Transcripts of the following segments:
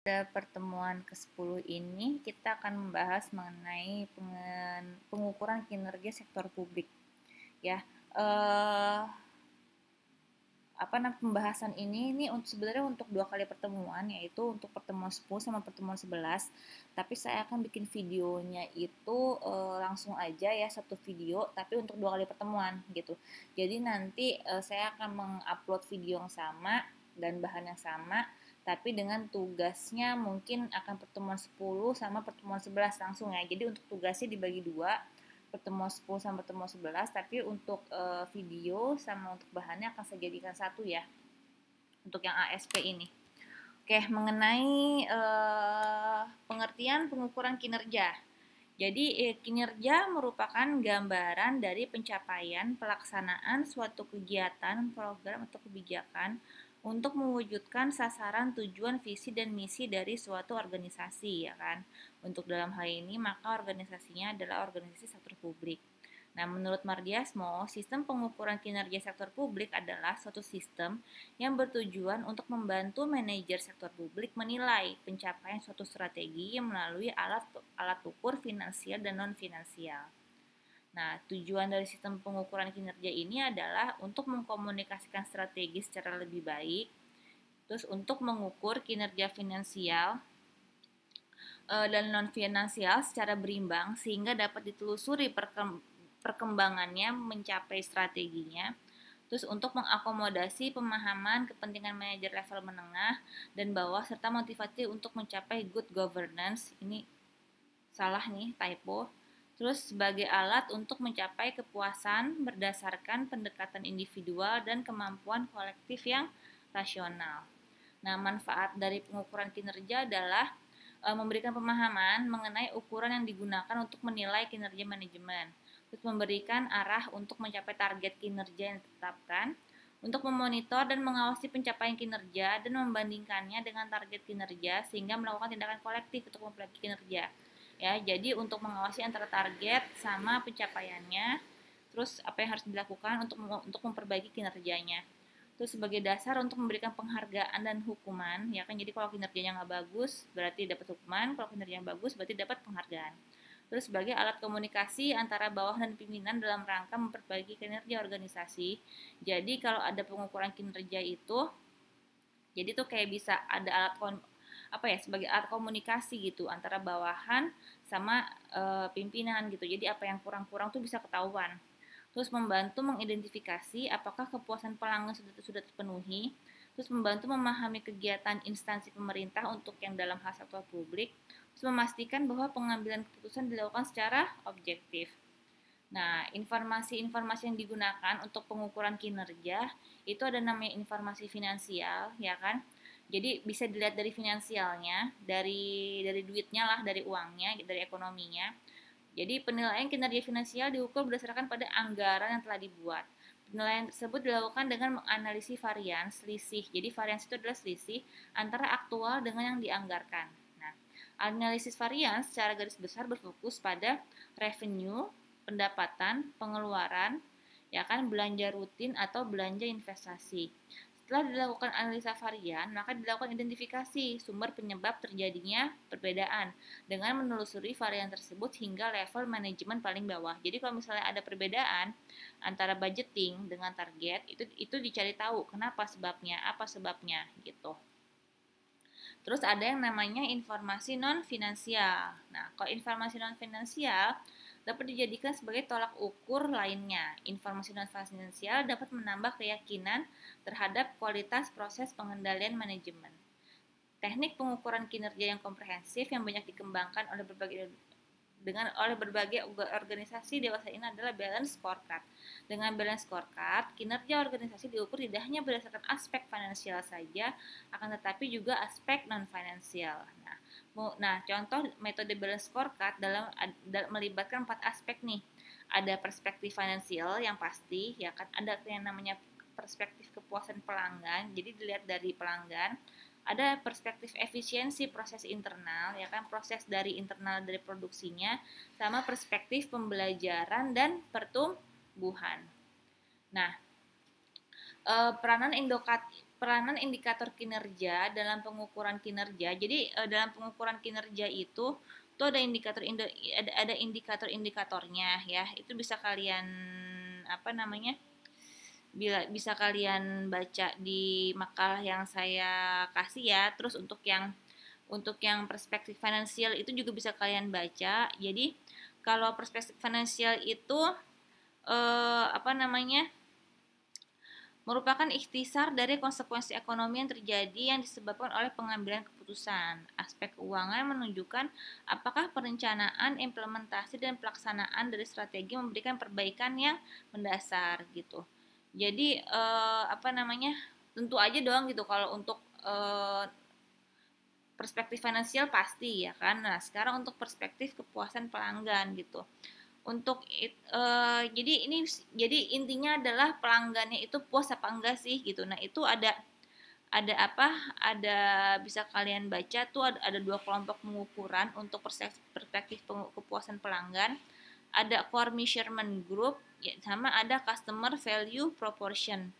Pada pertemuan ke-10 ini kita akan membahas mengenai pengukuran kinerja sektor publik ya. Eh Pembahasan ini untuk sebenarnya untuk dua kali pertemuan, yaitu untuk pertemuan 10 sama pertemuan 11. Tapi saya akan bikin videonya itu langsung aja ya, satu video tapi untuk dua kali pertemuan gitu. Jadi nanti saya akan mengupload video yang sama dan bahan yang sama, tapi dengan tugasnya mungkin akan pertemuan 10 sama pertemuan 11 langsung ya. Jadi untuk tugasnya dibagi dua, pertemuan 10 sama pertemuan 11, tapi untuk video sama untuk bahannya akan saya jadikan satu ya, untuk yang ASP ini. Oke, mengenai pengertian pengukuran kinerja. Jadi kinerja merupakan gambaran dari pencapaian pelaksanaan suatu kegiatan, program atau kebijakan untuk mewujudkan sasaran, tujuan, visi dan misi dari suatu organisasi, ya kan. Untuk dalam hal ini maka organisasinya adalah organisasi sektor publik. Nah, menurut Mardiasmo, sistem pengukuran kinerja sektor publik adalah suatu sistem yang bertujuan untuk membantu manajer sektor publik menilai pencapaian suatu strategi melalui alat ukur finansial dan non-finansial. Nah, tujuan dari sistem pengukuran kinerja ini adalah untuk mengkomunikasikan strategi secara lebih baik, terus untuk mengukur kinerja finansial dan non-finansial secara berimbang sehingga dapat ditelusuri perkembangannya mencapai strateginya. Terus untuk mengakomodasi pemahaman kepentingan manajer level menengah dan bawah serta motivasi untuk mencapai good governance. Ini salah nih, typo. Terus sebagai alat untuk mencapai kepuasan berdasarkan pendekatan individual dan kemampuan kolektif yang rasional. Nah, manfaat dari pengukuran kinerja adalah memberikan pemahaman mengenai ukuran yang digunakan untuk menilai kinerja manajemen, terus memberikan arah untuk mencapai target kinerja yang ditetapkan, untuk memonitor dan mengawasi pencapaian kinerja dan membandingkannya dengan target kinerja sehingga melakukan tindakan kolektif untuk memperbaiki kinerja. Ya, jadi untuk mengawasi antara target sama pencapaiannya, terus apa yang harus dilakukan untuk memperbaiki kinerjanya. Terus sebagai dasar untuk memberikan penghargaan dan hukuman, ya kan. Jadi kalau kinerjanya nggak bagus berarti dapat hukuman, kalau kinerjanya bagus berarti dapat penghargaan. Terus sebagai alat komunikasi antara bawah dan pimpinan dalam rangka memperbaiki kinerja organisasi. Jadi kalau ada pengukuran kinerja itu, jadi tuh kayak bisa ada sebagai alat komunikasi gitu antara bawahan sama pimpinan gitu. Jadi apa yang kurang-kurang tuh bisa ketahuan. Terus membantu mengidentifikasi apakah kepuasan pelanggan sudah terpenuhi, terus membantu memahami kegiatan instansi pemerintah untuk yang dalam hal sektor publik, terus memastikan bahwa pengambilan keputusan dilakukan secara objektif. Nah, informasi-informasi yang digunakan untuk pengukuran kinerja itu ada namanya informasi finansial, ya kan? Jadi bisa dilihat dari finansialnya, dari duitnya lah, dari uangnya, dari ekonominya. Jadi penilaian kinerja finansial diukur berdasarkan pada anggaran yang telah dibuat. Penilaian tersebut dilakukan dengan menganalisis varian selisih. Jadi varians itu adalah selisih antara aktual dengan yang dianggarkan. Nah, analisis varian secara garis besar berfokus pada revenue, pendapatan, pengeluaran, ya kan, belanja rutin atau belanja investasi. Setelah dilakukan analisa varian, maka dilakukan identifikasi sumber penyebab terjadinya perbedaan dengan menelusuri varian tersebut hingga level manajemen paling bawah. Jadi kalau misalnya ada perbedaan antara budgeting dengan target, itu dicari tahu kenapa sebabnya, apa sebabnya gitu. Terus ada yang namanya informasi non finansial. Nah, kalau informasi non finansial dapat dijadikan sebagai tolak ukur lainnya. Informasi non finansial dapat menambah keyakinan terhadap kualitas proses pengendalian manajemen. Teknik pengukuran kinerja yang komprehensif yang banyak dikembangkan oleh berbagai organisasi dewasa ini adalah balance scorecard. Dengan balance scorecard, kinerja organisasi diukur tidak hanya berdasarkan aspek finansial saja, akan tetapi juga aspek non finansial. Nah, contoh metode balance scorecard dalam melibatkan 4 aspek nih. Ada perspektif finansial yang pasti, ya kan, ada yang namanya perspektif kepuasan pelanggan, jadi dilihat dari pelanggan. Ada perspektif efisiensi proses internal, ya kan, proses dari internal dari produksinya, sama perspektif pembelajaran dan pertumbuhan. Nah, peranan peranan indikator kinerja dalam pengukuran kinerja. Jadi dalam pengukuran kinerja itu tuh ada ada indikator-indikatornya ya. Itu bisa kalian apa namanya? Bisa kalian baca di makalah yang saya kasih ya. Terus untuk yang perspektif finansial itu juga bisa kalian baca. Jadi kalau perspektif finansial itu apa namanya? Merupakan ikhtisar dari konsekuensi ekonomi yang terjadi yang disebabkan oleh pengambilan keputusan. Aspek keuangan menunjukkan apakah perencanaan, implementasi, dan pelaksanaan dari strategi memberikan perbaikan yang mendasar gitu. Jadi apa namanya? Tentu aja doang gitu kalau untuk perspektif finansial pasti ya kan. Nah, sekarang untuk perspektif kepuasan pelanggan gitu. Jadi intinya adalah pelanggannya itu puas apa enggak sih gitu. Nah, itu ada apa? Ada bisa kalian baca tuh ada dua kelompok pengukuran untuk perspektif kepuasan pelanggan. Ada core measurement group ya, sama ada customer value proportion.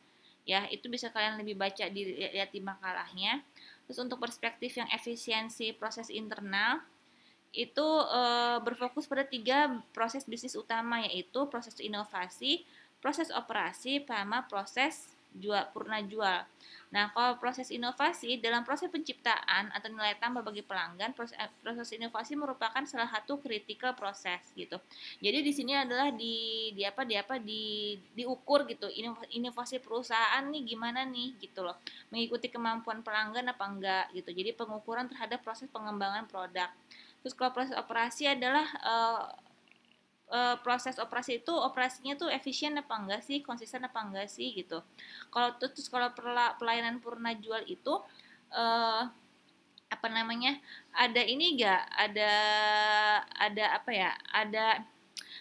Ya, itu bisa kalian lebih baca lihat di makalahnya. Terus untuk perspektif yang efisiensi proses internal itu berfokus pada 3 proses bisnis utama, yaitu proses inovasi, proses operasi, sama proses purna jual. Nah, kalau proses inovasi dalam proses penciptaan atau nilai tambah bagi pelanggan, proses inovasi merupakan salah satu critical proses gitu. Jadi di sini adalah diukur gitu inovasi perusahaan nih gimana nih gitu loh, mengikuti kemampuan pelanggan apa enggak gitu. Jadi pengukuran terhadap proses pengembangan produk. Terus kalau proses operasi adalah proses operasi itu operasinya tuh efisien apa enggak sih, konsisten apa enggak sih gitu. Kalau pelayanan purna jual itu apa namanya? Ada ini enggak? Ada apa ya?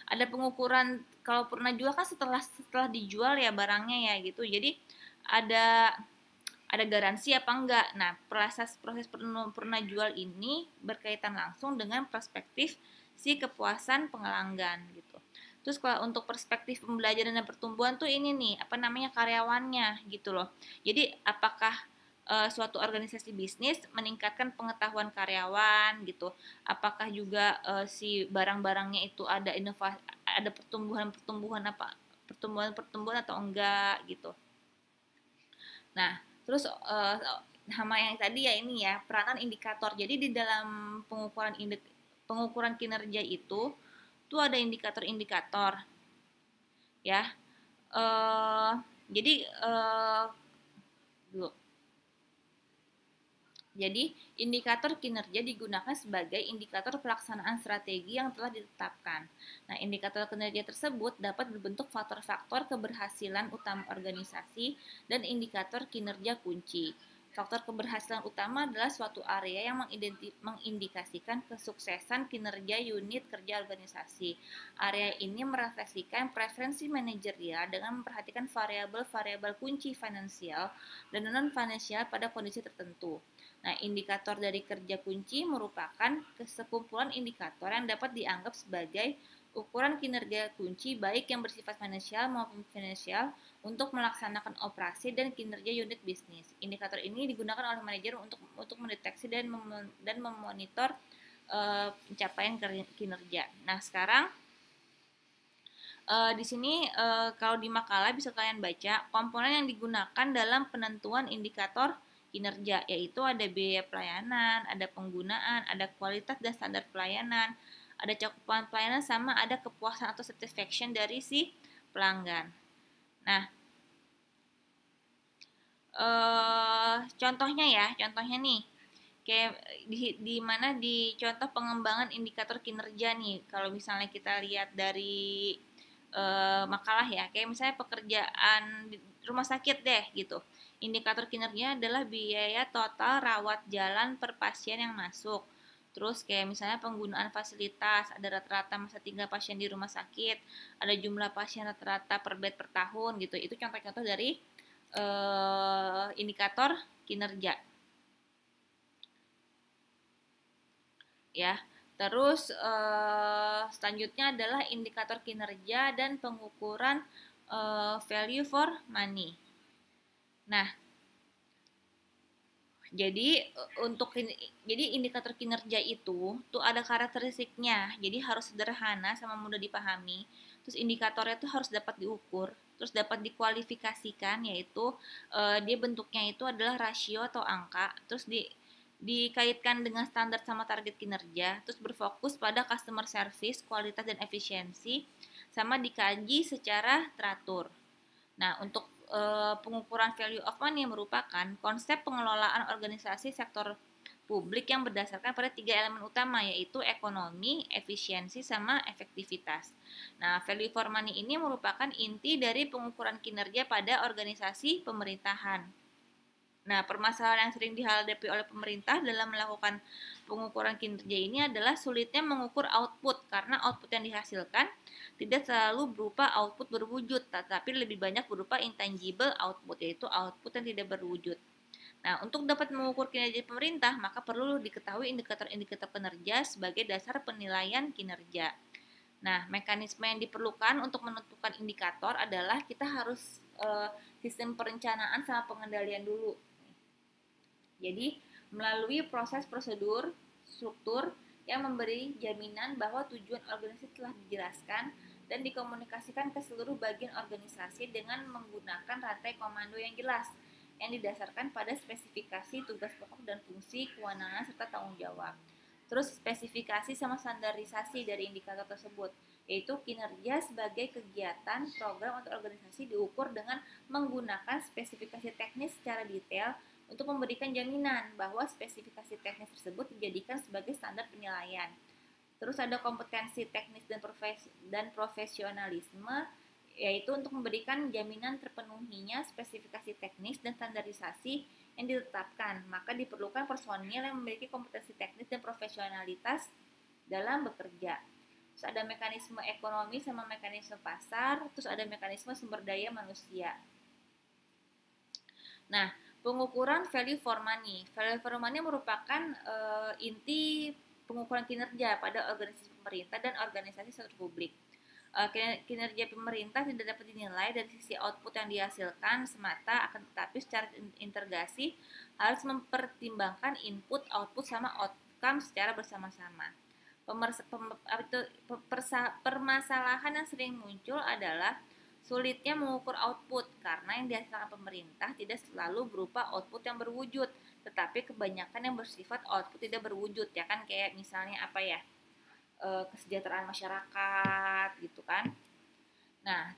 Ada pengukuran kalau purna jual kan setelah dijual ya barangnya ya gitu. Jadi ada garansi apa enggak. Nah, proses purna jual ini berkaitan langsung dengan perspektif si kepuasan pelanggan gitu. Terus kalau untuk perspektif pembelajaran dan pertumbuhan tuh ini nih, apa namanya karyawannya gitu loh. Jadi apakah suatu organisasi bisnis meningkatkan pengetahuan karyawan gitu. Apakah juga si barang-barangnya itu ada inovasi, ada pertumbuhan atau enggak gitu. Nah, terus sama yang tadi ya ini ya peranan indikator. Jadi di dalam pengukuran kinerja itu tuh ada indikator-indikator ya. Eh jadi dulu. Jadi, indikator kinerja digunakan sebagai indikator pelaksanaan strategi yang telah ditetapkan. Nah, indikator kinerja tersebut dapat berbentuk faktor-faktor keberhasilan utama organisasi dan indikator kinerja kunci. Faktor keberhasilan utama adalah suatu area yang mengindikasikan kesuksesan kinerja unit kerja organisasi. Area ini merefleksikan preferensi manajerial dengan memperhatikan variabel-variabel kunci finansial dan non-finansial pada kondisi tertentu. Nah, indikator dari kerja kunci merupakan sekumpulan indikator yang dapat dianggap sebagai ukuran kinerja kunci baik yang bersifat finansial maupun finansial untuk melaksanakan operasi dan kinerja unit bisnis. Indikator ini digunakan oleh manajer untuk mendeteksi dan memonitor pencapaian kinerja. Nah, sekarang di sini kalau di makalah bisa kalian baca komponen yang digunakan dalam penentuan indikator kinerja, yaitu ada biaya pelayanan, ada penggunaan, ada kualitas dan standar pelayanan, ada cakupan pelayanan, sama ada kepuasan atau satisfaction dari si pelanggan. Nah, contohnya nih, kayak di mana di contoh pengembangan indikator kinerja nih, kalau misalnya kita lihat dari makalah ya, kayak misalnya pekerjaan di rumah sakit deh gitu. Indikator kinerja adalah biaya total rawat jalan per pasien yang masuk. Terus kayak misalnya penggunaan fasilitas, ada rata-rata masa tinggal pasien di rumah sakit, ada jumlah pasien rata-rata per bed per tahun gitu. Itu contoh-contoh dari indikator kinerja. Ya. Terus selanjutnya adalah indikator kinerja dan pengukuran value for money. Nah, Jadi untuk ini, jadi indikator kinerja itu tuh ada karakteristiknya. Jadi harus sederhana sama mudah dipahami. Terus indikatornya tuh harus dapat diukur, terus dapat dikualifikasikan, yaitu dia bentuknya itu adalah rasio atau angka, terus dikaitkan dengan standar sama target kinerja, terus berfokus pada customer service, kualitas dan efisiensi, sama dikaji secara teratur. Nah, untuk pengukuran value of money merupakan konsep pengelolaan organisasi sektor publik yang berdasarkan pada tiga elemen utama, yaitu ekonomi, efisiensi, sama efektivitas. Nah, value for money ini merupakan inti dari pengukuran kinerja pada organisasi pemerintahan. Nah, permasalahan yang sering dihadapi oleh pemerintah dalam melakukan pengukuran kinerja ini adalah sulitnya mengukur output, karena output yang dihasilkan tidak selalu berupa output berwujud, tetapi lebih banyak berupa intangible output, yaitu output yang tidak berwujud. Nah, untuk dapat mengukur kinerja pemerintah, maka perlu diketahui indikator-indikator kinerja sebagai dasar penilaian kinerja. Nah, mekanisme yang diperlukan untuk menentukan indikator adalah kita harus sistem perencanaan sama pengendalian dulu. Jadi, melalui proses prosedur, struktur yang memberi jaminan bahwa tujuan organisasi telah dijelaskan dan dikomunikasikan ke seluruh bagian organisasi dengan menggunakan rantai komando yang jelas yang didasarkan pada spesifikasi tugas pokok dan fungsi, kewenangan, serta tanggung jawab. Terus spesifikasi sama standarisasi dari indikator tersebut, yaitu kinerja sebagai kegiatan program atau organisasi diukur dengan menggunakan spesifikasi teknis secara detail untuk memberikan jaminan bahwa spesifikasi teknis tersebut dijadikan sebagai standar penilaian. Terus ada kompetensi teknis dan profesionalisme, yaitu untuk memberikan jaminan terpenuhinya spesifikasi teknis dan standarisasi yang ditetapkan. Maka diperlukan personil yang memiliki kompetensi teknis dan profesionalitas dalam bekerja. Terus ada mekanisme ekonomi sama mekanisme pasar, terus ada mekanisme sumber daya manusia. Nah, pengukuran value for money. Value for money merupakan inti pengukuran kinerja pada organisasi pemerintah dan organisasi sektor publik. Kinerja pemerintah tidak dapat dinilai dari sisi output yang dihasilkan semata, akan tetapi secara integrasi harus mempertimbangkan input, output, sama outcome secara bersama-sama. Permasalahan yang sering muncul adalah sulitnya mengukur output, karena yang dihasilkan pemerintah tidak selalu berupa output yang berwujud, tetapi kebanyakan yang bersifat output tidak berwujud, ya kan, kayak misalnya apa ya, kesejahteraan masyarakat gitu kan. Nah,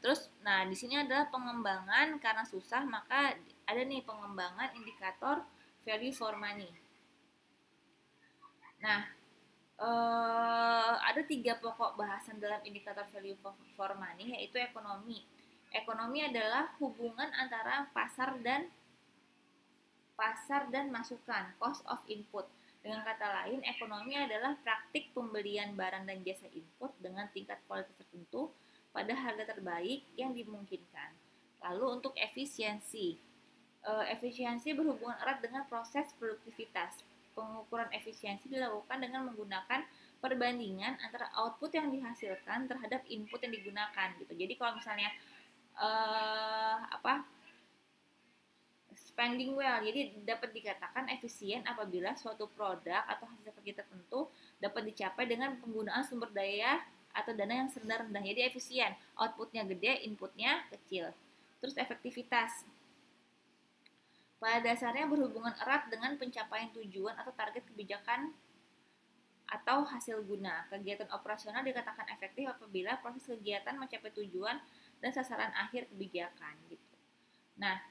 di sini adalah pengembangan, karena susah maka ada nih pengembangan indikator value for money. Nah, ada 3 pokok bahasan dalam indikator value for money, yaitu ekonomi. Ekonomi adalah hubungan antara pasar dan masukan, cost of input. Dengan kata lain, ekonomi adalah praktik pembelian barang dan jasa input dengan tingkat kualitas tertentu pada harga terbaik yang dimungkinkan. Lalu untuk efisiensi, efisiensi berhubungan erat dengan proses produktivitas. Pengukuran efisiensi dilakukan dengan menggunakan perbandingan antara output yang dihasilkan terhadap input yang digunakan gitu. Jadi kalau misalnya spending well, jadi dapat dikatakan efisien apabila suatu produk atau hasil kerja tertentu dapat dicapai dengan penggunaan sumber daya atau dana yang rendah-rendah. Jadi efisien, outputnya gede, inputnya kecil. Terus efektivitas, pada dasarnya berhubungan erat dengan pencapaian tujuan atau target kebijakan atau hasil guna. Kegiatan operasional dikatakan efektif apabila proses kegiatan mencapai tujuan dan sasaran akhir kebijakan gitu. Nah,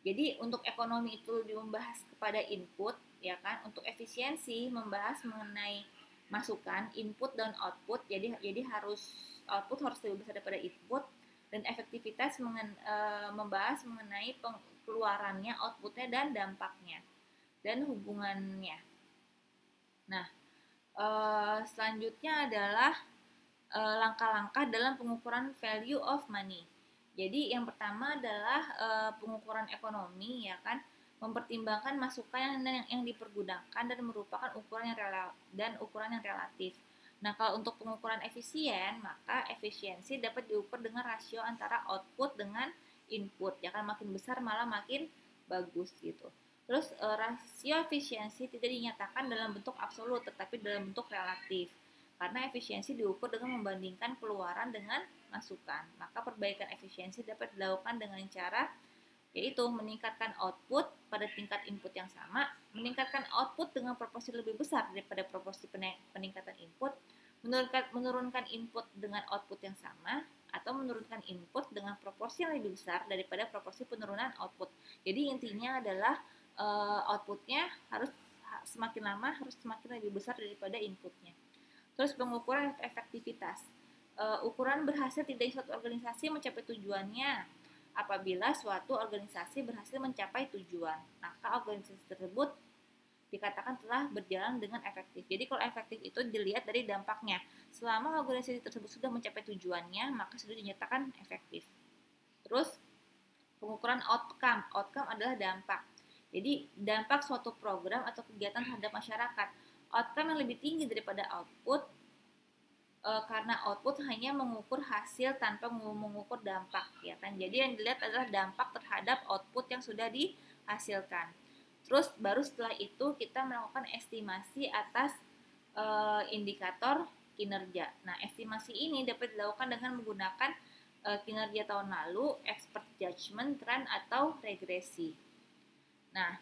jadi untuk ekonomi itu membahas kepada input, ya kan. Untuk efisiensi membahas mengenai masukan, input dan output. Jadi harus output harus lebih besar daripada input, dan efektivitas membahas mengenai keluarannya, outputnya, dan dampaknya dan hubungannya. Nah, selanjutnya adalah langkah-langkah dalam pengukuran value of money. Jadi yang pertama adalah pengukuran ekonomi, ya kan, mempertimbangkan masukan yang dipergunakan dan merupakan ukuran yang relatif. Nah, kalau untuk pengukuran efisien, maka efisiensi dapat diukur dengan rasio antara output dengan input, ya kan, makin besar malah makin bagus gitu. Terus rasio efisiensi tidak dinyatakan dalam bentuk absolut tetapi dalam bentuk relatif. Karena efisiensi diukur dengan membandingkan keluaran dengan masukan. Maka perbaikan efisiensi dapat dilakukan dengan cara yaitu meningkatkan output pada tingkat input yang sama, meningkatkan output dengan proporsi lebih besar daripada proporsi peningkatan input, menurunkan input dengan output yang sama, atau menurunkan input dengan proporsi yang lebih besar daripada proporsi penurunan output. Jadi intinya adalah outputnya harus semakin lama harus semakin lebih besar daripada inputnya. Terus pengukuran efektivitas. Ukuran berhasil tidak suatu organisasi mencapai tujuannya apabila suatu organisasi berhasil mencapai tujuan, maka organisasi tersebut dikatakan telah berjalan dengan efektif. Jadi kalau efektif itu dilihat dari dampaknya. Selama organisasi tersebut sudah mencapai tujuannya, maka sudah dinyatakan efektif. Terus pengukuran outcome. Outcome adalah dampak. Jadi dampak suatu program atau kegiatan terhadap masyarakat. Outcome yang lebih tinggi daripada output karena output hanya mengukur hasil tanpa mengukur dampak, ya kan. Jadi yang dilihat adalah dampak terhadap output yang sudah dihasilkan. Terus baru setelah itu kita melakukan estimasi atas indikator kinerja. Nah, estimasi ini dapat dilakukan dengan menggunakan kinerja tahun lalu, expert judgment, trend atau regresi. Nah,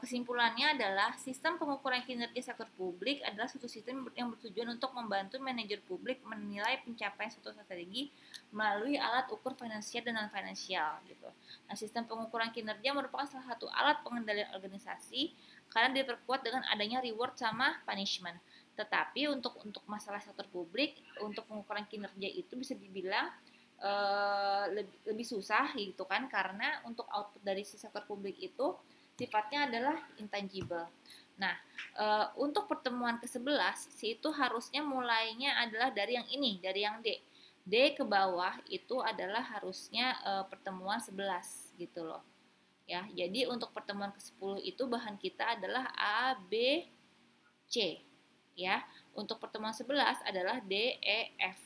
kesimpulannya adalah sistem pengukuran kinerja sektor publik adalah suatu sistem yang bertujuan untuk membantu manajer publik menilai pencapaian suatu strategi melalui alat ukur finansial dan non finansial gitu. Nah, sistem pengukuran kinerja merupakan salah satu alat pengendalian organisasi karena diperkuat dengan adanya reward sama punishment. Tetapi untuk masalah sektor publik, untuk pengukuran kinerja itu bisa dibilang lebih susah gitu kan, karena untuk output dari si sektor publik itu sifatnya adalah intangible. Nah, untuk pertemuan ke-11 itu harusnya mulainya adalah dari yang ini, dari yang D. D ke bawah itu adalah harusnya pertemuan 11 gitu loh. Ya, jadi untuk pertemuan ke-10 itu bahan kita adalah A, B, C. Ya, untuk pertemuan 11 adalah D, E, F,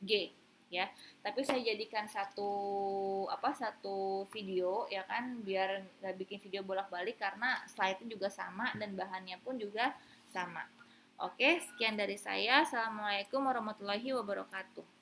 G. Ya, tapi saya jadikan satu video ya kan, biar nggak bikin video bolak-balik karena slide-nya juga sama dan bahannya pun juga sama. Oke, sekian dari saya. Assalamualaikum warahmatullahi wabarakatuh.